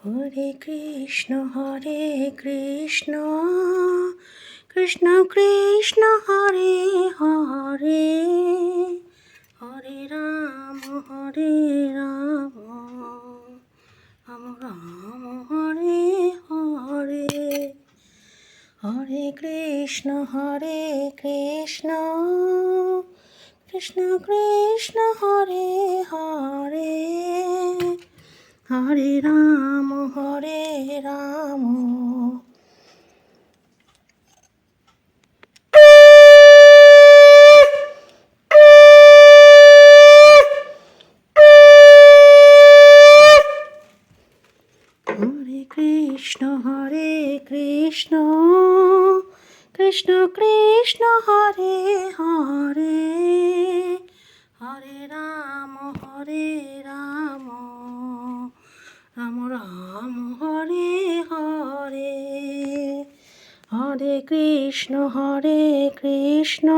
Hare Krishna Krishna Krishna Hare Hare Hare Ram Ram Ram Hare Hare Hare Krishna Krishna Krishna Hare Hare Hare Ram Hare Krishna Krishna Krishna Hare Hare Hare Ram Ram Ram Hare Hare Hare Krishna